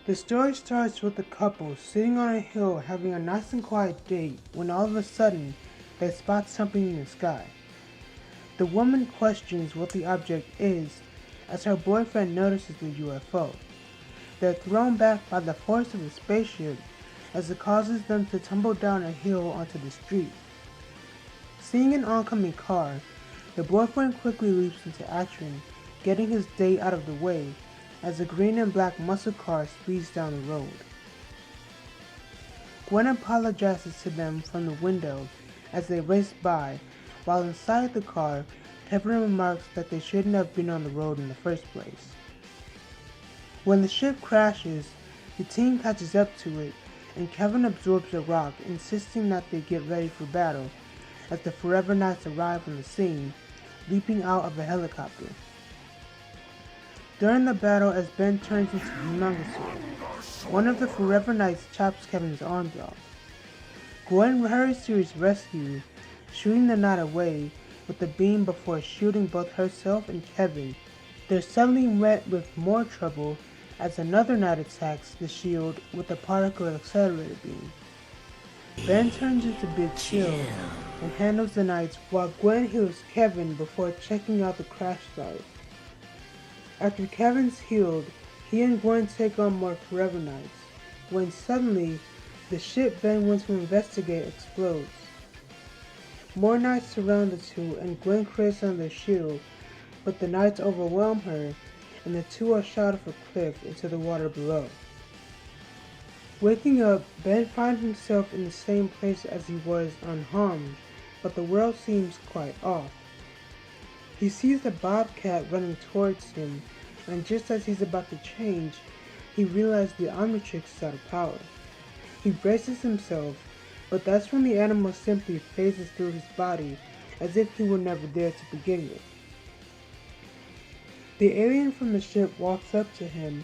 The story starts with the couple sitting on a hill having a nice and quiet date when all of a sudden they spot something in the sky. The woman questions what the object is as her boyfriend notices the UFO. They're thrown back by the force of the spaceship as it causes them to tumble down a hill onto the street. Seeing an oncoming car, the boyfriend quickly leaps into action, getting his date out of the way as a green and black muscle car speeds down the road. Gwen apologizes to them from the window as they race by, while inside the car, Kevin remarks that they shouldn't have been on the road in the first place. When the ship crashes, the team catches up to it, and Kevin absorbs a rock, insisting that they get ready for battle as the Forever Knights arrive on the scene, leaping out of a helicopter. During the battle, as Ben turns into Humongousaur, one of the Forever Knights chops Kevin's arms off. Gwen hurries to his rescue, shooting the knight away with the beam before shooting both herself and Kevin. They're suddenly met with more trouble as another knight attacks the shield with a particle accelerator beam. Ben turns into Big Chill and handles the knights while Gwen heals Kevin before checking out the crash site. After Kevin's healed, he and Gwen take on more Forever Knights, when suddenly, the ship Ben went to investigate explodes. More knights surround the two and Gwen creates on their shield, but the knights overwhelm her and the two are shot off a cliff into the water below. Waking up, Ben finds himself in the same place as he was unharmed, but the world seems quite off. He sees the bobcat running towards him, and just as he's about to change, he realizes the Omnitrix is out of power. He braces himself, but that's when the animal simply phases through his body as if he were never there to begin with. The alien from the ship walks up to him,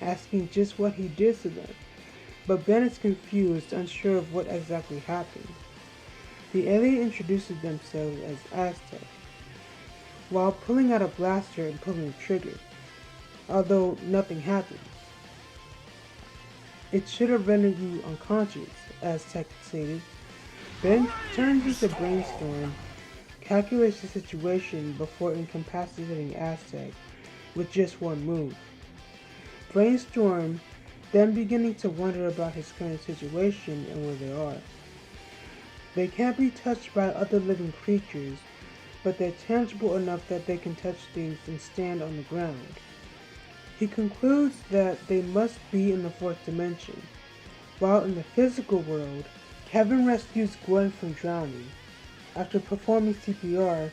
asking just what he did to them, but Ben is confused, unsure of what exactly happened. The alien introduces themselves as Aztec, while pulling out a blaster and pulling the trigger, although nothing happens. It should have rendered you unconscious, Aztec stated. Ben turns into Brainstorm, calculates the situation before incapacitating Aztec with just one move. Brainstorm then beginning to wonder about his current situation and where they are. They can't be touched by other living creatures, but they're tangible enough that they can touch things and stand on the ground. He concludes that they must be in the fourth dimension. While in the physical world, Kevin rescues Gwen from drowning. After performing CPR,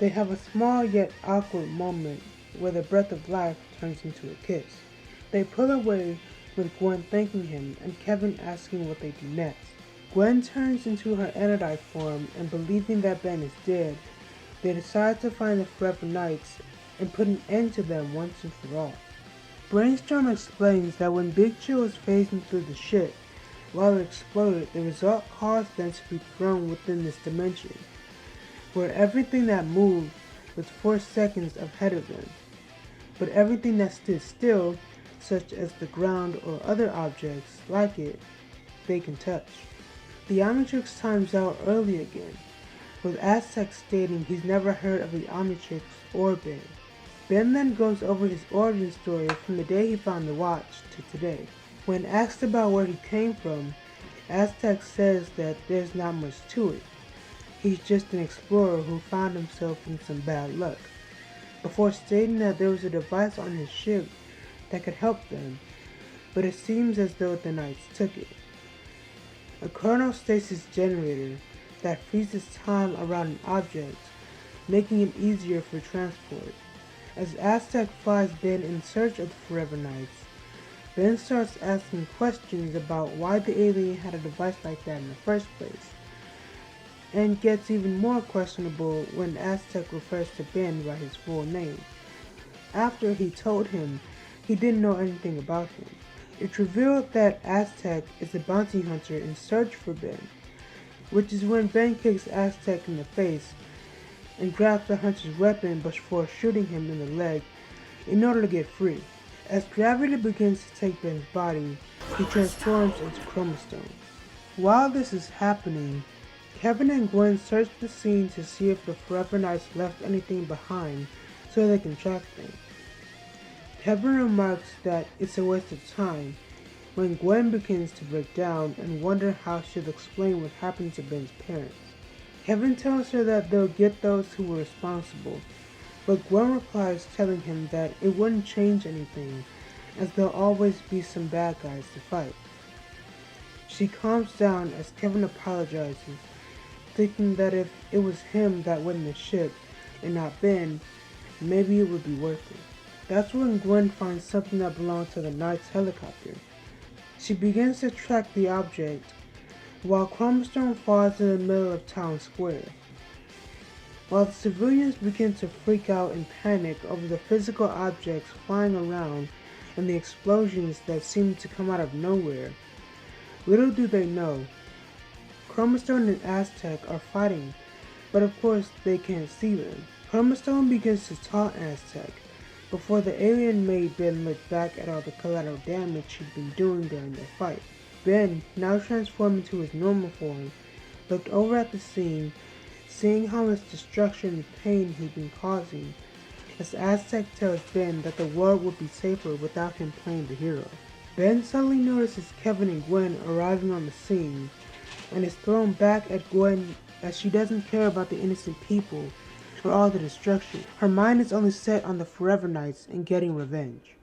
they have a small yet awkward moment where the breath of life turns into a kiss. They pull away with Gwen thanking him and Kevin asking what they do next. Gwen turns into her Anodite form and believing that Ben is dead, they decide to find the Forever Knights and put an end to them once and for all. Brainstorm explains that when Big Chill was phasing through the ship, while it exploded, the result caused them to be thrown within this dimension, where everything that moved was 4 seconds ahead of them, but everything that stood still, such as the ground or other objects like it, they can touch. The Omnitrix times out early again, with Aztec stating he's never heard of the Omnitrix or Ben. Ben then goes over his origin story from the day he found the watch to today. When asked about where he came from, Aztec says that there's not much to it. He's just an explorer who found himself in some bad luck, before stating that there was a device on his ship that could help them, but it seems as though the Knights took it. A chronostasis generator that freezes time around an object, making it easier for transport. As Aztec flies Ben in search of the Forever Knights, Ben starts asking questions about why the alien had a device like that in the first place, and gets even more questionable when Aztec refers to Ben by his full name, after he told him he didn't know anything about him. It's revealed that Aztec is a bounty hunter in search for Ben, which is when Ben kicks Aztec in the face and grabs the hunter's weapon before shooting him in the leg in order to get free. As gravity begins to take Ben's body, he transforms into Chromastone. While this is happening, Kevin and Gwen search the scene to see if the Forever Knights left anything behind so they can track them. Kevin remarks that it's a waste of time when Gwen begins to break down and wonder how she'll explain what happened to Ben's parents. Kevin tells her that they'll get those who were responsible, but Gwen replies telling him that it wouldn't change anything as there'll always be some bad guys to fight. She calms down as Kevin apologizes, thinking that if it was him that went in the ship and not Ben, maybe it would be worth it. That's when Gwen finds something that belonged to the Knight's helicopter. She begins to track the object while Chromastone falls in the middle of town square. While the civilians begin to freak out and panic over the physical objects flying around and the explosions that seem to come out of nowhere, little do they know, Chromastone and Aztec are fighting, but of course they can't see them. Chromastone begins to taunt Aztec before the alien made Ben look back at all the collateral damage he'd been doing during their fight. Ben, now transformed into his normal form, looked over at the scene, seeing how much destruction and pain he'd been causing, as Aztec tells Ben that the world would be safer without him playing the hero. Ben suddenly notices Kevin and Gwen arriving on the scene, and is thrown back at Gwen as she doesn't care about the innocent people or all the destruction. Her mind is only set on the Forever Knights and getting revenge.